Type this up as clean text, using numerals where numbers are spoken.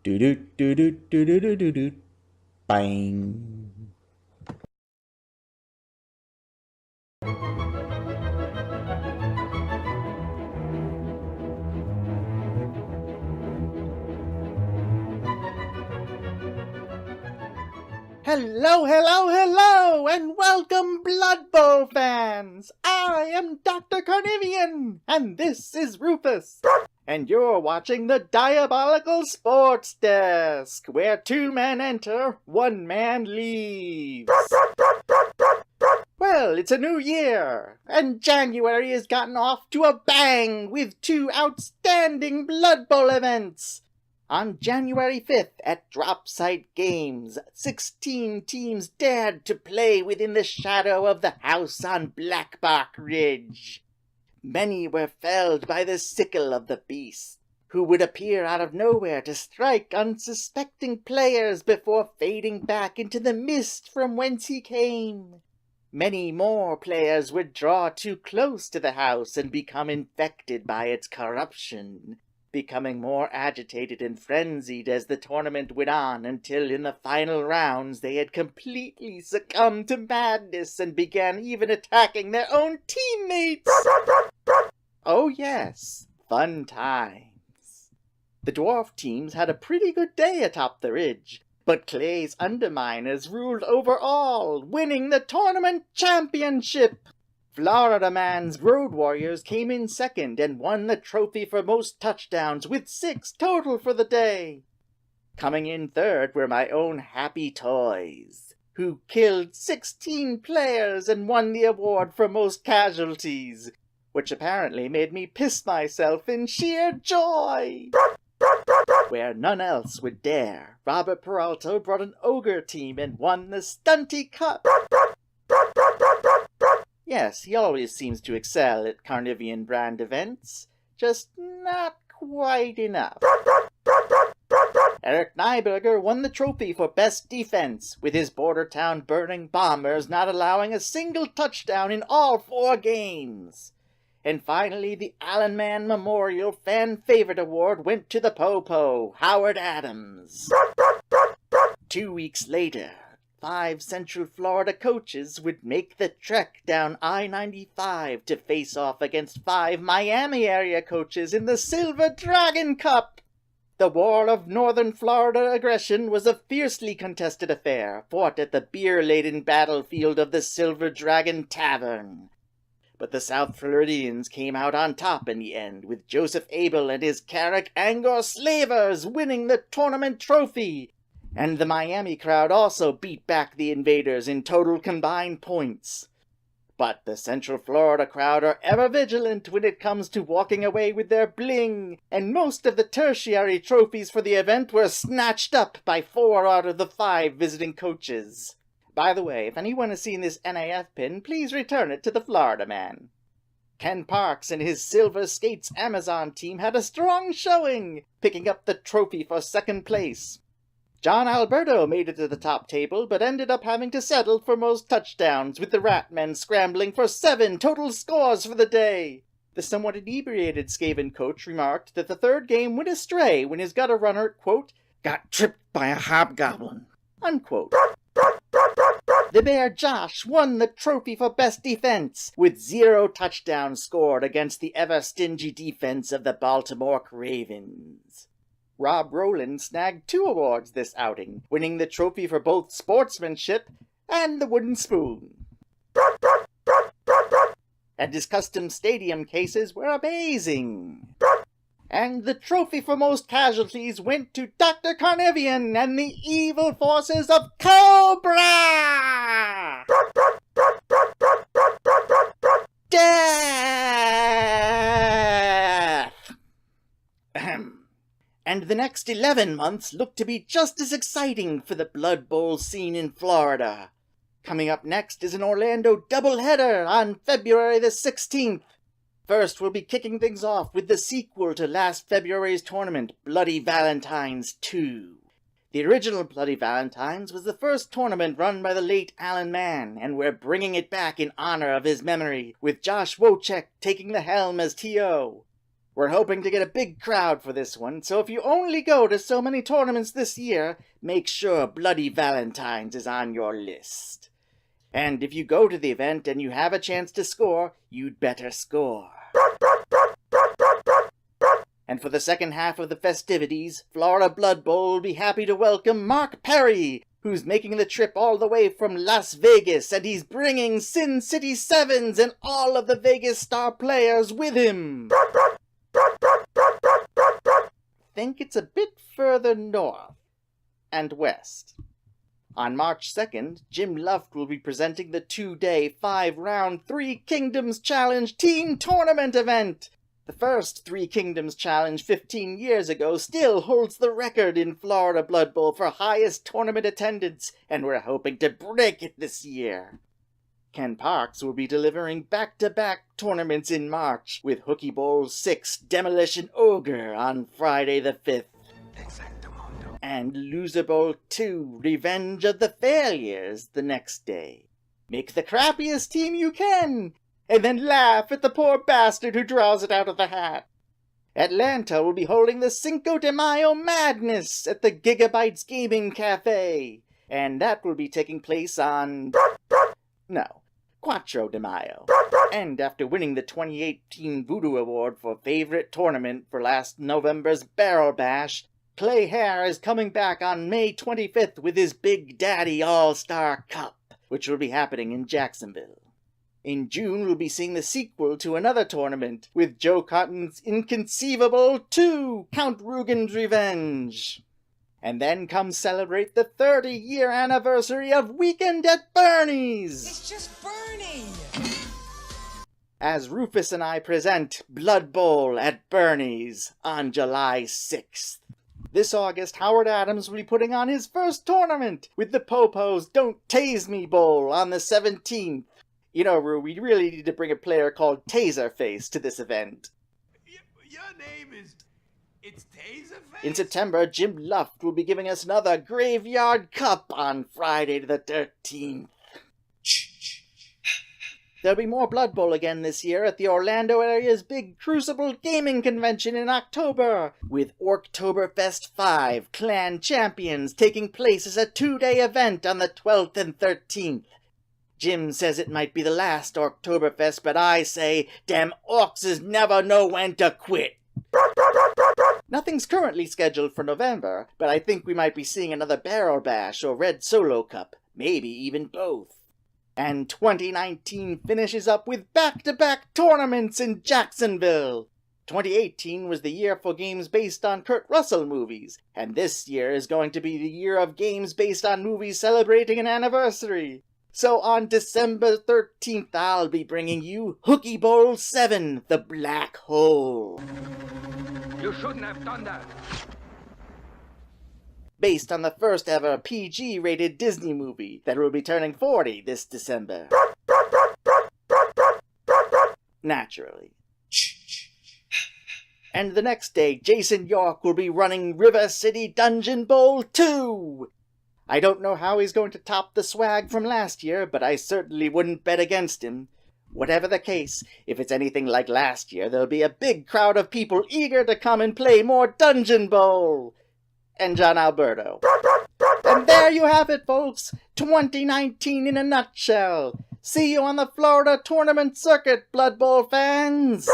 Do do do do do do do do do. Bang. Hello, hello, hello, and welcome, Blood Bowl fans! I am Dr. Carnivian, and this is Rufus. And you're watching the Diabolical Sports Desk, where 2 men enter, 1 man leaves. Well, it's a new year, and January has gotten off to a bang with 2 outstanding Blood Bowl events. On January 5th at Drop Site Games, 16 teams dared to play within the shadow of the house on Blackbark Ridge. Many were felled by the sickle of the beast, who would appear out of nowhere to strike unsuspecting players before fading back into the mist from whence he came. Many more players would draw too close to the house and become infected by its corruption, becoming more agitated and frenzied as the tournament went on until in the final rounds they had completely succumbed to madness and began even attacking their own teammates. Oh yes, fun times. The dwarf teams had a pretty good day atop the ridge, but Clay's Underminers ruled over all, winning the tournament championship. Florida Man's Road Warriors came in second and won the trophy for most touchdowns with 6 total for the day. Coming in third were my own Happy Toys, who killed 16 players and won the award for most casualties, which apparently made me piss myself in sheer joy. Where none else would dare, Robert Peralta brought an ogre team and won the Stunty Cup. Yes, he always seems to excel at Carnivian brand events, just not quite enough. Eric Nyberger won the trophy for best defense, with his border town burning bombers not allowing a single touchdown in all 4 games. And finally, the Allen Man Memorial Fan Favorite Award went to the Popo, Howard Adams. 2 weeks later, 5 Central Florida coaches would make the trek down I-95 to face off against 5 Miami area coaches in the Silver Dragon Cup. The War of Northern Florida Aggression was a fiercely contested affair, fought at the beer-laden battlefield of the Silver Dragon Tavern. But the South Floridians came out on top in the end, with Joseph Abel and his Carrick Angor Slavers winning the tournament trophy. And the Miami crowd also beat back the invaders in total combined points. But the Central Florida crowd are ever vigilant when it comes to walking away with their bling, and most of the tertiary trophies for the event were snatched up by 4 out of the 5 visiting coaches. By the way, if anyone has seen this NAF pin, please return it to the Florida Man. Ken Parks and his Silver Skates Amazon team had a strong showing, picking up the trophy for 2nd place. John Alberto made it to the top table, but ended up having to settle for most touchdowns, with the Ratmen scrambling for 7 total scores for the day. The somewhat inebriated Skaven coach remarked that the 3rd game went astray when his gutter runner, quote, got tripped by a hobgoblin, unquote. The Bear Josh won the trophy for best defense, with 0 touchdowns scored against the ever-stingy defense of the Baltimore Ravens. Rob Rowland snagged 2 awards this outing, winning the trophy for both sportsmanship and the wooden spoon. And his custom stadium cases were amazing. And the trophy for most casualties went to Dr. Carnivian and the evil forces of Cobra! Death! And the next 11 months look to be just as exciting for the Blood Bowl scene in Florida. Coming up next is an Orlando doubleheader on February the 16th. First, we'll be kicking things off with the sequel to last February's tournament, Bloody Valentines 2. The original Bloody Valentines was the first tournament run by the late Alan Mann, and we're bringing it back in honor of his memory, with Josh Wojcik taking the helm as TO. We're hoping to get a big crowd for this one, so if you only go to so many tournaments this year, make sure Bloody Valentine's is on your list. And if you go to the event and you have a chance to score, you'd better score. And for the second half of the festivities, Florida Blood Bowl will be happy to welcome Mark Perry, who's making the trip all the way from Las Vegas, and he's bringing Sin City Sevens and all of the Vegas star players with him. Think it's a bit further north and west. On March 2nd, Jim Luft will be presenting the 2-day, 5-round, Three Kingdoms Challenge Team Tournament event. The first Three Kingdoms Challenge 15 years ago still holds the record in Florida Blood Bowl for highest tournament attendance, and we're hoping to break it this year. Ken Parks will be delivering back-to-back tournaments in March, with Hooky Bowl 6 Demolition Ogre on Friday the 5th. And Loser Bowl 2 Revenge of the Failures the next day. Make the crappiest team you can, and then laugh at the poor bastard who draws it out of the hat. Atlanta will be holding the Cinco de Mayo Madness at the Gigabytes Gaming Cafe, and that will be taking place on... Quattro de Mayo. And after winning the 2018 Voodoo Award for Favorite Tournament for last November's Barrel Bash, Clay Hare is coming back on May 25th with his Big Daddy All-Star Cup, which will be happening in Jacksonville. In June, we'll be seeing the sequel to another tournament with Joe Cotton's Inconceivable 2, Count Rugen's Revenge. And then come celebrate the 30-year anniversary of Weekend at Bernie's! It's just Bernie! As Rufus and I present Blood Bowl at Bernie's on July 6th. This August, Howard Adams will be putting on his first tournament with the Popo's Don't Tase Me Bowl on the 17th. You know, Rue, we really need to bring a player called Taserface to this event. Your name is... It's Taserface? In September, Jim Luft will be giving us another Graveyard Cup on Friday the 13th. There'll be more Blood Bowl again this year at the Orlando area's big Crucible Gaming Convention in October, with Orktoberfest 5 Clan Champions taking place as a 2-day event on the 12th and 13th. Jim says it might be the last Oktoberfest, but I say, damn orcs never know when to quit. Nothing's currently scheduled for November, but I think we might be seeing another Barrel Bash or Red Solo Cup, maybe even both. And 2019 finishes up with back-to-back tournaments in Jacksonville. 2018 was the year for games based on Kurt Russell movies, and this year is going to be the year of games based on movies celebrating an anniversary. So on December 13th, I'll be bringing you Hooky Bowl 7, The Black Hole. You shouldn't have done that. Based on the first ever PG-rated Disney movie that will be turning 40 this December. Naturally. And the next day, Jason York will be running River City Dungeon Bowl 2. I don't know how he's going to top the swag from last year, but I certainly wouldn't bet against him. Whatever the case, if it's anything like last year, there'll be a big crowd of people eager to come and play more Dungeon Bowl. And John Alberto. And there you have it, folks. 2019 in a nutshell. See you on the Florida tournament circuit, Blood Bowl fans.